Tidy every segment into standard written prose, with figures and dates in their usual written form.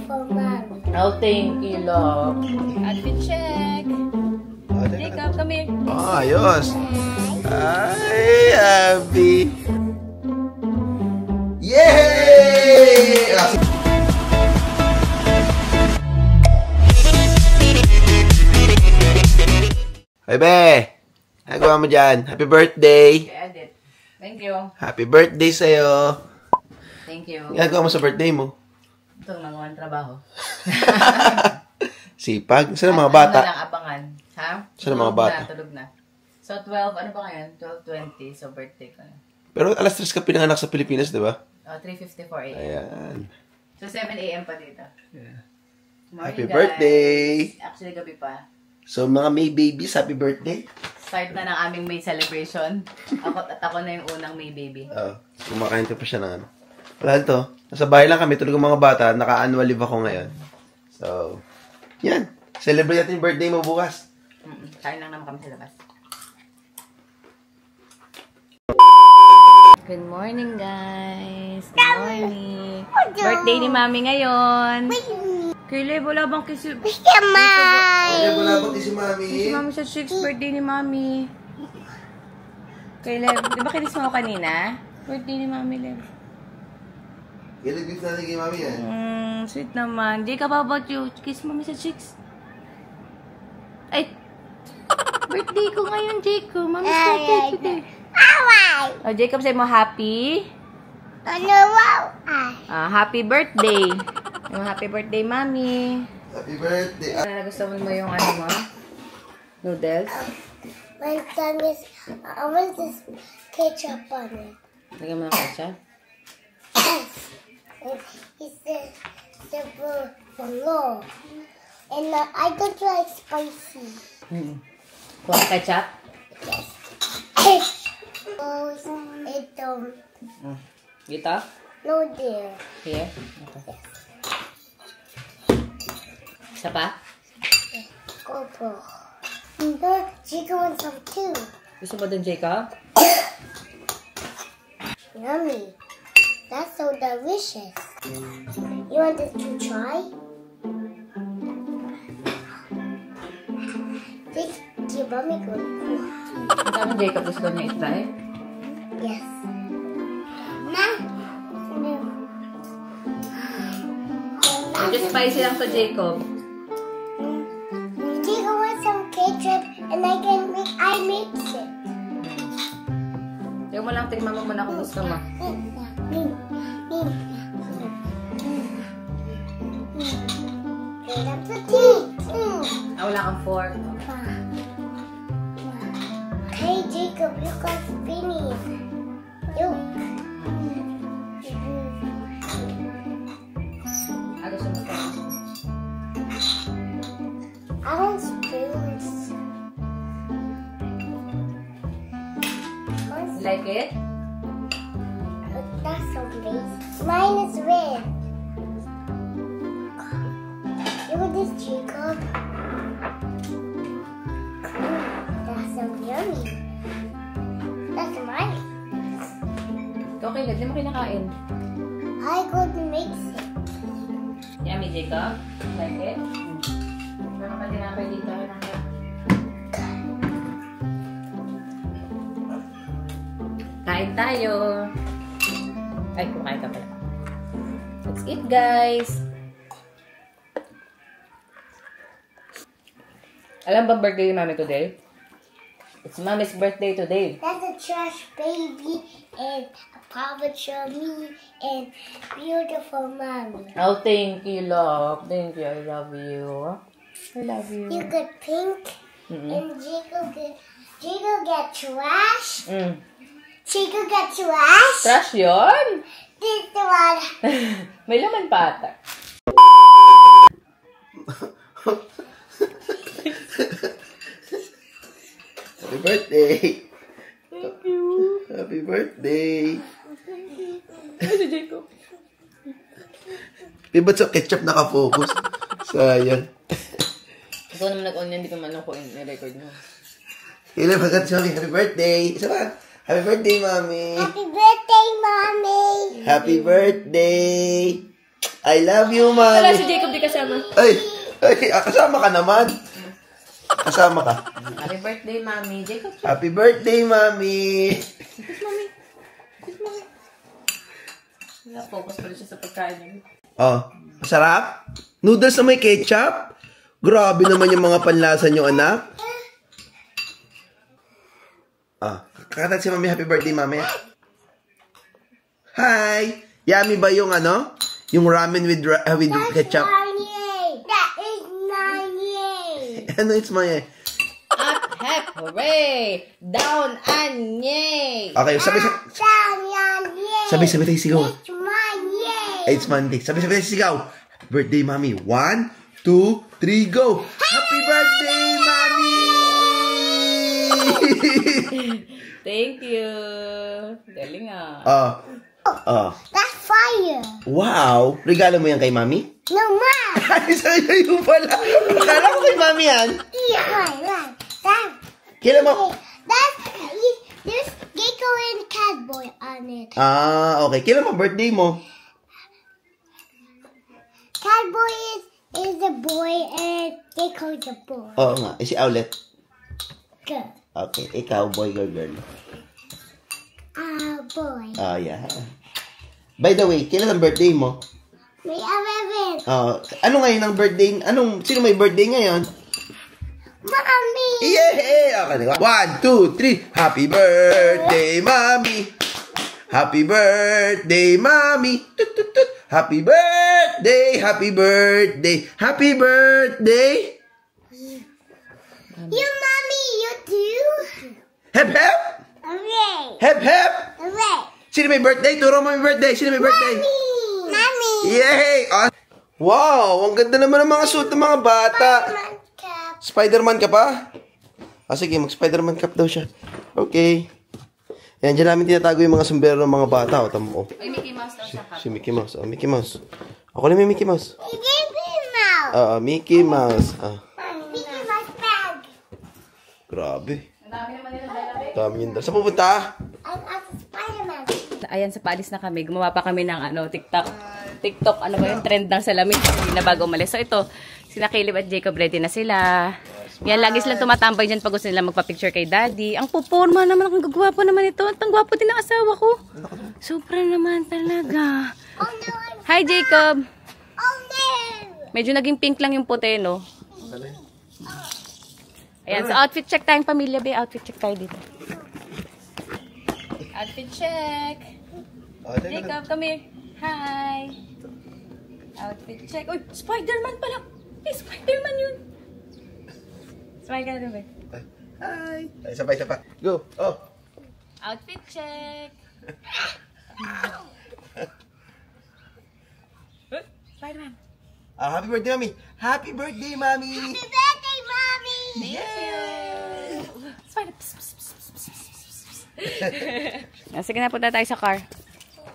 beautiful mommy. Oh, thank you, love. Outfit check. Jacob, come here. Oh, ayos. Ay, Abby. Yay! Hey, be. Nagawa mo dyan. Happy birthday. Okay, edit. Thank you. Happy birthday sa'yo. Thank you. Nagawa mo sa birthday mo? Ito, nangawang trabaho. Sipag. Saan ang mga bata? Ano na lang abangan? Ha? Saan ang mga bata? Tulog na. So, 12, ano ba ngayon? 12:20, so birthday ko na. Pero alas 3 ka pinanganak sa Pilipinas, di ba? 3:54 a.m. Ayan. So, 7 a.m. pa dito. Yeah. Morning, Happy guys. birthday! Actually, gabi pa. So, mga May babies, happy birthday. Start na ng aming May celebration. Ako na yung unang May baby. Kumakain pa siya ng ano. Wala to. Nasa bahay lang kami, tulog ang mga bata. Naka-annual leave ako ngayon. So, yan. Celebrate natin yung birthday mo bukas. Kain lang naman kami sa labas. Good morning, guys. Good morning. Birthday ni Mami ngayon. Kayla, wala bang kiss yun? Wala ba si Mami? Si Mami sa 6th birthday ni Mami. Kayla, di ba kinis mo ako kanina? Birthday ni Mami, Lev. Ilagis natin kay Mami yan. Sweet naman. Jacob, how about you? Kiss Mami sa cheeks. Ay! Birthday ko ngayon, Jacob. Mami's birthday today. Oh, Jacob, say mo happy? Happy birthday. Happy birthday, Mami. Happy birthday. Gusto mo yung ano mo? Noodles? My tongue is, I want this ketchup on it. Lagyan mo ng ketchup? It's the low. And I don't like spicy. Kuha ketchup? Yes. It Dito? no there. Here? Okay. Isa pa? Go bro. No, Chico wants some too. Gusto mo din, Jacob? Yummy. That's so delicious. You want this to try? Give mommy good. Sabi Jacob, gusto niya i-try? Yes. Nah. Medyo spicy lang to, Jacob. Chico wants some ketchup and I mix it. Yung mo lang, tingnan mo muna kung gusto mo. That's a tea. Wala kang fork. Hey Jacob, you got spinnies. Look. Gusto mo to? I want spoons. Like it? That's so nice. Mine is red. Look at this, Jacob. That's so yummy. That's mine. Okay, hindi mo kinakain. I could mix it. Yummy, Jacob? Like it? Meron ka tinapay dito. Kain tayo. Ay, kumakain ka pala. Let's eat, guys. Alam ba birthday ni Mami today? It's Mommy's birthday today. That's a trash baby and a Papa Chummy and beautiful mommy. Oh, thank you, love. Thank you. I love you. I love you. You got pink and Chico get trash. Chico get trash. Trash yun? This one. May laman pa ata. Happy birthday. Thank you. Happy birthday. Ay, si Jacob. Di ba't sa ketchup nakafocus? Sayang. Ikaw naman nag-on yan, di pa man ako in-record mo. Hila, bagat sa happy birthday. Isa ba? Happy birthday, Mommy. Happy birthday, mommy. Happy birthday. I love you, Wala si Mami. Jacob di kasama. Ay, kasama ka naman. Kasama ka. Happy birthday, Mami. Jacob. Happy birthday, Mami. Kiss, Mami. Kiss, Mami. Focus pa rin siya sa pagkain niya. Oh, masarap? Noodles na may ketchup? Grabe naman yung mga panlasa nyo, anak. Ah, kakatag si Mami, happy birthday, Mami. Hi! Yummy ba yung ano? Yung ramen with ketchup? That is Nanye. Ano, it's my... Up, hep, hooray! Down, anye! Okay, sabi tayo sigaw. It's Nanye. It's Monday. Sabi tayo sigaw. Happy birthday, Mami. 1, 2, 3, go! Happy birthday, Mami! Thank you. Galing ah. That's fire. Wow! Regalo mo yan kay Mami? No, Ma. Ay, sa'yo yung pala. Akala ko kay Mami yan. Kailan mo? There's Gecko and Catboy on it. Ah, okay. Kailan mo birthday mo? Catboy is the boy and Gecko is the boy. Oo nga. Si Owlet. Good. Okay. Ikaw, boy or girl? Boy. Ah, yeah. By the way, kailan ang birthday mo? May 11. Ano ngayon ang birthday? Sino may birthday ngayon? Mommy. Yeah! Okay, 1, 2, 3. Happy birthday, Mommy! Happy birthday, Mommy! Tut, tut, tut. Happy birthday! Happy birthday! Happy birthday! You, Mommy, you too? Hep, hep! Hooray. Hep, hep! Hooray. Sino may birthday? Turo mo may birthday. Sino may birthday? Mommy. Yay! Wow! Ang ganda naman ng mga suit ng mga bata. Spider-Man ka pa? Sige, mag-Spider-Man cap daw siya. Okay. Yan, dyan namin tinatago yung mga sombrero ng mga bata. Tamo. Ay, Mickey Mouse daw siya. Si Mickey Mouse. Mickey Mouse. Ako na may Mickey Mouse. Mickey Mickey Mouse. Mouse. Mickey Mouse bag. Grabe. Ang dami naman nila dala. Dami yun. Saan pupunta? I'm a Spider-Man. Ayan, sa paalis na kami. Gumawa pa kami ng TikTok, ano ba yung trend ng salamin na bago umalis. So ito, sina Caleb at Jacob ready na sila. Yan, lagi silang tumatambay dyan pag gusto nila magpa-picture kay Daddy. Ang puporma naman, ang gagwapo naman ito. At ang gwapo din ng asawa ko. Sobra naman talaga. Oh no. Hi, Jacob. Oh no. Medyo naging pink lang yung puti, no? Ayan, so outfit check tayong pamilya, be. Outfit check tayo dito. Outfit check. Jacob, come here. Hi. Outfit check. Uy, Spider-Man pala. Eh, Spider-Man yun. Smile ka na din, be. Hi. Ay, sabay. Go. Oh. Outfit check. Spider-Man. Happy birthday, Mami. Happy birthday, Mami. Happy birthday, Mommy. Yeah. Spider. Sige na, punta tayo sa car.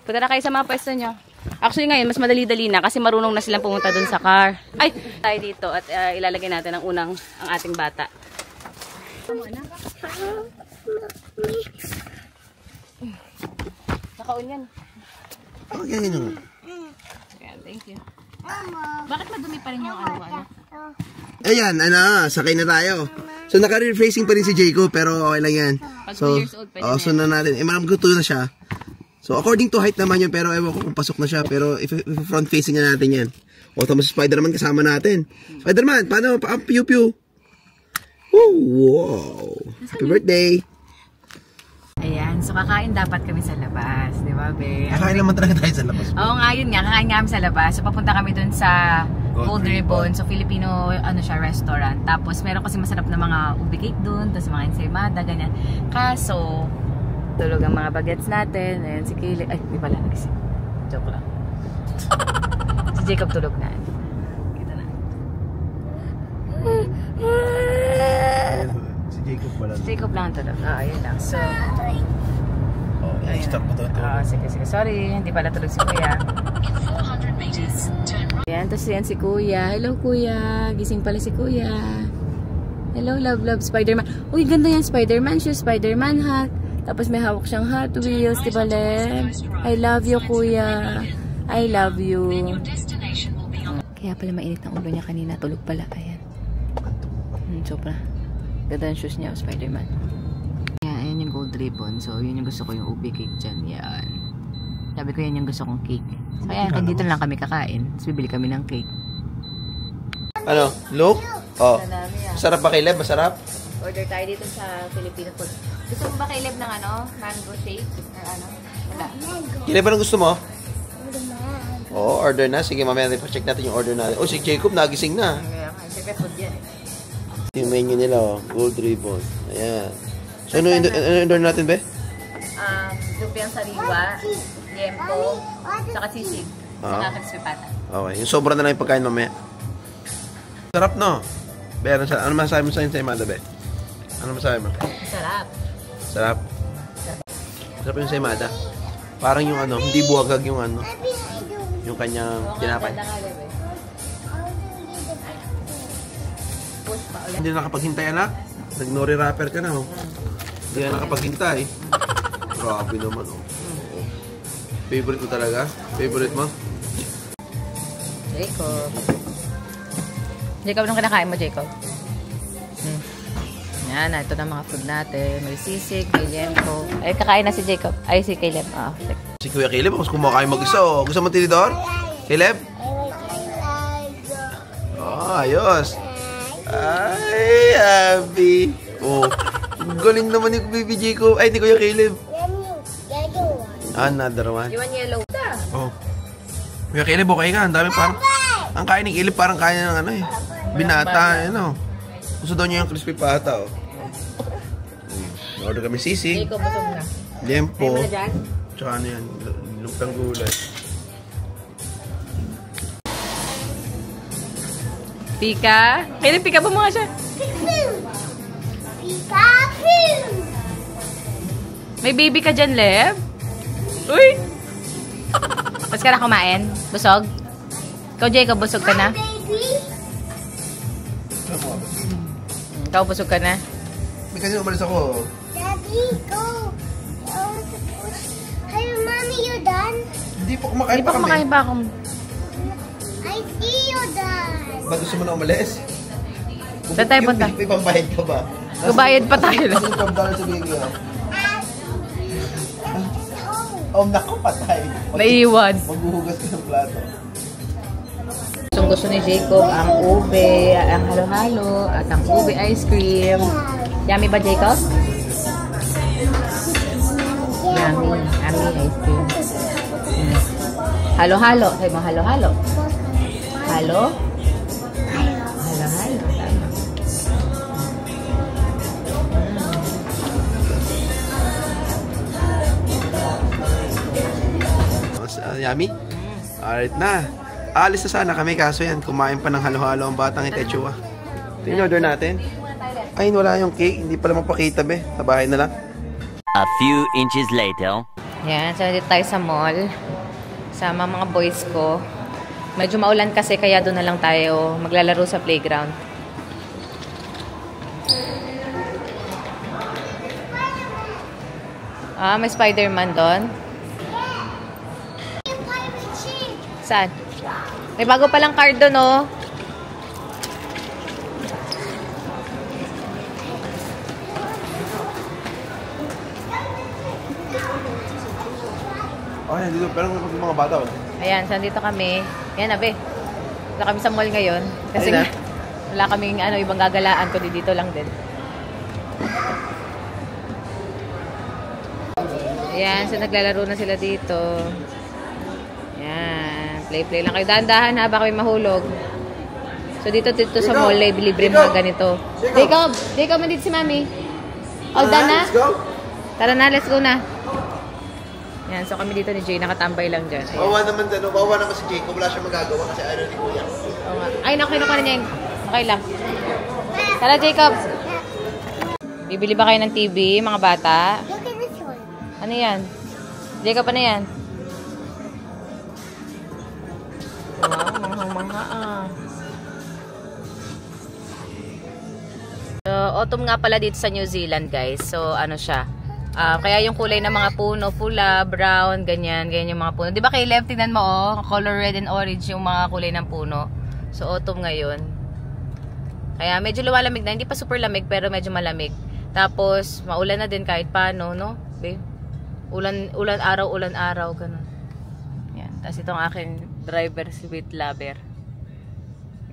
Punta na kayo sa mga pwesto nyo. Actually ngayon, mas madali-dali na kasi marunong na silang pumunta dun sa car. Ay, tayo dito at ilalagay natin ang ating bata. Naka-on yan. Okay, no. Ayan, thank you. Bakit madumi pa rin yung ano? Ayan, sakay na tayo. So, naka-refacing pa rin si Jacob, pero okay lang yan. Pag So, 2 years old, pwede na so na natin. Maguto na siya. So, according to height naman yun, pero ewan ko kung pasok na siya. Pero, if front-facing na natin yan. O, tama si Spider-Man kasama natin. Spider-Man, paano? Pew-pew. Wow! Happy birthday! Ayan, so kakain dapat kami sa labas, di ba, be? Kakain naman talaga tayo sa labas. Oo nga, yun nga, kakain nga kami sa labas. So papunta kami dun sa Gold Ribbon. So Filipino, restaurant. Tapos meron kasi masarap na mga ubi cake dun, tapos mga ensaymada, ganyan. Kaso, tulog ang mga bagets natin. Ayan, si Kaylee, ay, di pala, nagising. Joke lang. Si Jacob tulog na. Kita na. Si Jacob pala. Si Jacob lang tulog. Ayun lang. So, Stop mo to. sige. Sorry, hindi pala tulog si Kuya. Ayan, tapos yan si Kuya. Hello, Kuya. Gising pala si Kuya. Hello, love, Spider-Man. Uy, ganda yan, Spider-Man shoes, Spider-Man hat. Tapos may hawak siyang Hot Wheels, diba, Len? I love you, Kuya. I love you. Kaya pala mainit ang ulo niya kanina. Tulog pala. Ayan. Sobra. Ganda ang shoes niya. Spider-Man. Ayan yung gold ribbon. So, yun yung gusto ko yung ube cake dyan. Yan. Sabi ko yan yung gusto kong cake. So, ayan. Dito lang kami kakain. Tapos bibili kami ng cake. Ano? Look? Oh. Masarap ba, Caleb? Masarap? Order tayo dito sa Filipino food. Gusto mo ba, Caleb, ng ano? Mango shake? Or ano? Wala. Caleb, anong gusto mo? Oo, order na. Sige, mamaya check natin yung order natin. Oh, si Jacob nagising na. Kaya nga. Siyempre food yan eh. Yung menu nila, oh. Gold ribbon. Ayan. So, ano order natin, be? Lumpiang sariwa, liempo, saka sisig, saka crispy pata. Okay. Yung sobra na lang yung pagkain mamaya. Sarap, no? Be, ano masasabi mo sa ensaymada, be? Ano masasabi mo? Sarap. Sarap. Sarap yung ensaymada. Parang yung ano, hindi buwagag yung ano. Yung kanyang tinapay. Hindi na nakapaghintay, anak. Nag-nori wrapper ka na, oh. Hindi na nakapaghintay. Grabe naman, oh. Favorite mo talaga? Favorite mo? Jacob. Jacob, anong kinakain mo, Jacob? Yan, ito na mga food natin. May sisig, may liempo. Ay, kakain na si Jacob. Ay, si Caleb. Si Kuya Caleb, mas kumakain mag-isa, oh. Gusto mo tinidor? Caleb? Oh, ayos. Ay, happy. Oh, galing naman ni Baby Jacob. Ay, ni Kuya Caleb. Another one. You want yellow? Oh. Kuya Caleb, okay ka. Ang dami parang... Ang kain ni Caleb parang kaya ng ano eh. Binata, ano. Gusto daw niya yung crispy pata, oh. Order kami sisig. Jacob, busog na. Liempo. Ayaw mo na dyan? Tsaka ano yan, lumpang gulay. Pika? Caleb, pika ba mga siya? May baby ka dyan, Lev? Uy! Tapos ka na kumain? Busog? Ikaw, Jacob, busog ka na? Ikaw, busog ka na? May kasi umalis ako. Daddy, go. Hey, Mommy, you done? Hindi pa kumakain Hindi pa kumakain pa ako. I see you done. Ba gusto mo na umalis? Saan tayo punta? May pambayad ka ba? Gubayad pa tayo lang. Nasa $12 sa baby, oh. Oh, naku, patay. Naiwan. Maghuhugas ka ng plato. Gusto ni Jacob ang ube, ang halo-halo, at ang ube ice cream. Yummy ba, Jacob? Yummy. Yummy ice cream. Halo-halo. Sabi mo, halo-halo. Halo? Halo-halo. Yummy? Alright na. Alis na sana kami kaso yan, kumain pa ng halo-halo ang batang itechua. Tin-order natin. Ay, wala yung cake. Hindi pala mapakita, be. Sa bahay na lang. A few inches later. Yan, so dito tayo sa mall. Sama mga boys ko. Medyo maulan kasi kaya doon na lang tayo maglalaro sa playground. Ah, may Spider-Man doon. Saan? May bago palang card doon, oh. Oh, yan dito. Pero may mga bata, oh. Ayan, saan dito kami? Yan, abe. Wala kami sa mall ngayon. Kasi Ayun na. wala kaming ibang gagalaan, kundi dito lang din. Ayan, so naglalaro na sila dito. Ayan, play-play lang kayo. Dahan-dahan ha, baka may mahulog. So dito sa mall, libre mga ganito. Jacob, mandito si Mami. All done na? Let's go. Tara na, let's go na. Yan, so kami dito ni Jay, nakatambay lang dyan. Ayan. Bawa naman dyan. Bawa naman si Jacob. Wala siya magagawa kasi ayaw ni Kuya. Oo nga. Ay, nakinuha na niya yung... Okay lang. Tara, Jacob. Bibili ba kayo ng TV, mga bata? Look at this one. Ano yan? Jacob, ano yan? Wow, mga So, autumn nga pala dito sa New Zealand, guys. So, ano siya? Kaya yung kulay ng mga puno, pula, brown, ganyan yung mga puno. Di ba kay Lev, tingnan mo, oh, color red and orange yung mga kulay ng puno. So, autumn ngayon. Kaya medyo lumalamig na. Hindi pa super lamig, pero medyo malamig. Tapos, maulan na din kahit paano, no? Babe? Ulan araw, ganun. Yan. Tapos ito ang aking driver, sweet lover.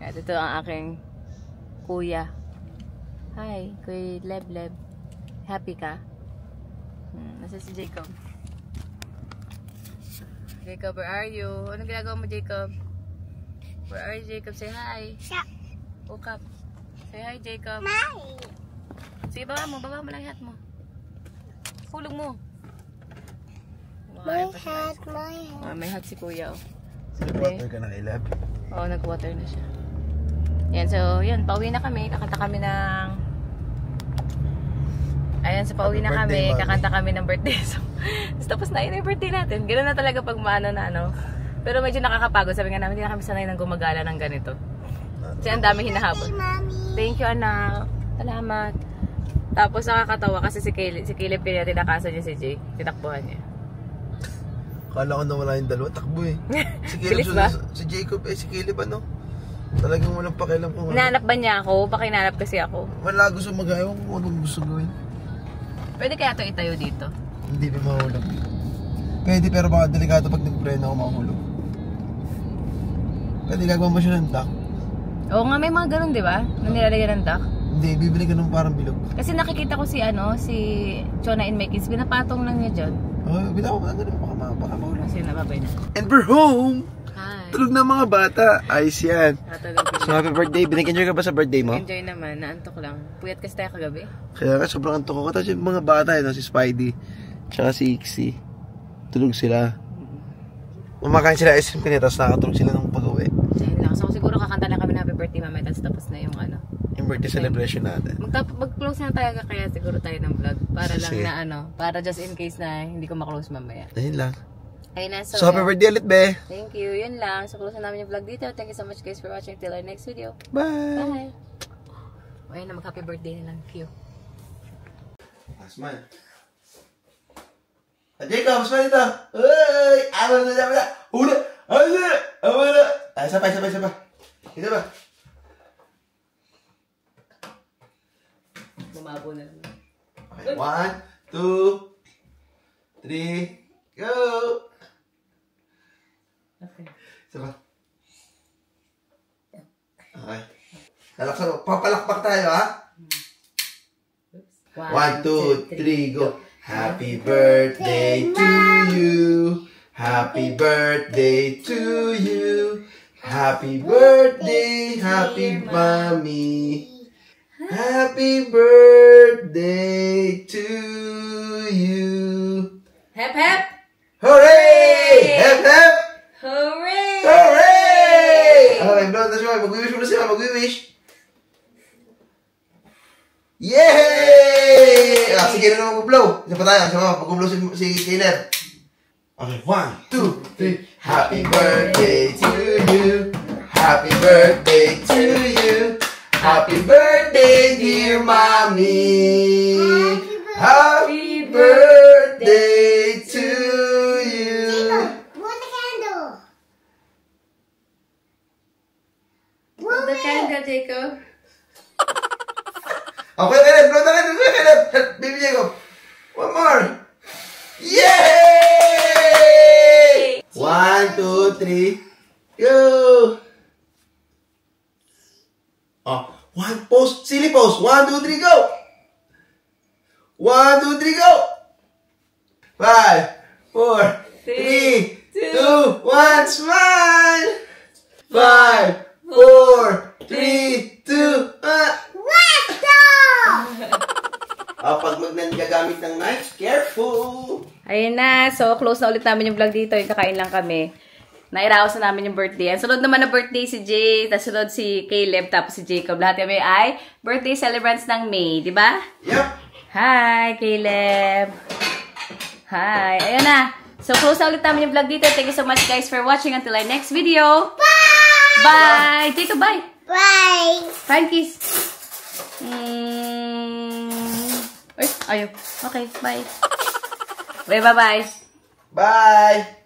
Yan. Ito ang aking kuya. Hi, Kuya Leb. Happy ka? Nasa si Jacob. Jacob, where are you? Anong ginagawa mo, Jacob? Where are you, Jacob? Say hi. Woke up. Say hi, Jacob. Sige, baba mo lang yung hat mo. Hulog mo. My hat. May hat si kuya, oh. Nag-water ka na kay Lab? Oo, nag-water na siya. Yan, so, yun, pauwi na kami. Kakanta kami ng... Ayan, so pauwi na kami. Kakanta kami ng birthday. So, tapos na yun yung birthday natin. Ganoon na talaga pag maano na, ano. Pero medyo nakakapagod. Sabi nga namin, hindi na kami sanay ng gumagala ng ganito. Kasi ang dami hinahabol. Thank you, anak. Salamat. Tapos nakakatawa kasi si Caleb tinakasan niya si Jay. Tinakbuhan niya. Kala ko na wala yung dalawa. Takbo eh. Si Bilis ba? Si Jacob si Caleb ano? Talagang walang pakialam kung ano. Hinanap ba niya ako? Pakinanap kasi ako. Wala gusto mag-ayaw kung anong gusto gawin. Pwede kaya ito itayo dito? Hindi pa mahulog. Pwede pero baka delikado pag nagpreno ako mahulog. Pwede gagawa mo siya ng duck. Oo nga, may mga ganun, di ba? Na nilalagyan ng duck. Hindi, bibili ka ng parang bilog. Kasi nakikita ko si Chona and Mikis, pinapatong lang niya dyan. Oh, bitaw mo lang ganun, baka mahulog. Kasi nababay na. And we're home! Hi! Tulog na mga bata. Ayos yan. So happy birthday. Binag-enjoy ka ba sa birthday mo? Enjoy naman, naantok lang. Puyat kasi tayo kagabi. Kaya ka sobrang antok ako. Tapos yung mga bata, si Spidey, tsaka si Ixie. Tulog sila. Umakain sila ice cream kanina, tapos nakatulog sila ng pag-uwi. Diyan lang. So siguro kakanta lang kami na happy birthday mamaya, tapos na yung yung birthday celebration natin. Mag-close na tayo kaya siguro tayo ng vlog. Para Kasi, lang na para just in case na hindi ko ma-close mamaya. Ayun lang. Ayun na, So happy birthday ulit, be! Thank you. Yun lang. So close na namin yung vlog dito. Thank you so much guys for watching. Till our next video. Bye! Bye! Ayun na, mag-happy birthday na lang. Q. Asman. Jacob, smile ito! Uy! Aman na naman na! Una! Aman na! Isa pa. Isa pa. Bumabo na lang. Okay, 1, 2, 3, go! Okay. Isa pa. Okay. Lalaksan mo. Papalakpak tayo, ha? 1, 2, 3, go! Happy birthday to you. Happy birthday to you. Happy birthday, happy mommy. Happy birthday to you. Hep hep! Hooray! Hep hep! Hooray! Hooray! Okay, blow na siya. Mag-wish mo na siya. Mag-wish. Yay! Sige na naman mag-blow. Isa pa tayo. Isa pa. Mag-blow si Caleb. Okay, 1, 2, 3. Happy birthday to you. Happy birthday to you. Happy birthday, dear mommy. Happy birthday to you. Blow the candle. Blow the candle, Jacob. Okay, Caleb. Blow the candle. Caleb. Baby Jacob. One more. Yay! 1, 2, 3. Go! Oh, one pose. Silly pose. 1, 2, 3, go! 1, 2, 3, go! 5, 4, 3, 2, 1, smile! 5, 4, 3, 2, 1. Pag gagamit ng knife, careful! Ayun na. So, close na ulit namin yung vlog dito. Yung kakain lang kami. Nairaos na namin yung birthday. Ang sunod naman na birthday si Jay. Tapos sunod si Caleb. Tapos si Jacob. Lahat kami ay birthday celebrants ng May. Diba? Yep! Hi, Caleb! Hi! Ayun na. So, close na ulit namin yung vlog dito. Thank you so much guys for watching. Until our next video. Bye! Bye! Jacob, bye! Bye. Fan kiss! Ay, ayaw. Okay, bye. Bye, bye-bye. Bye!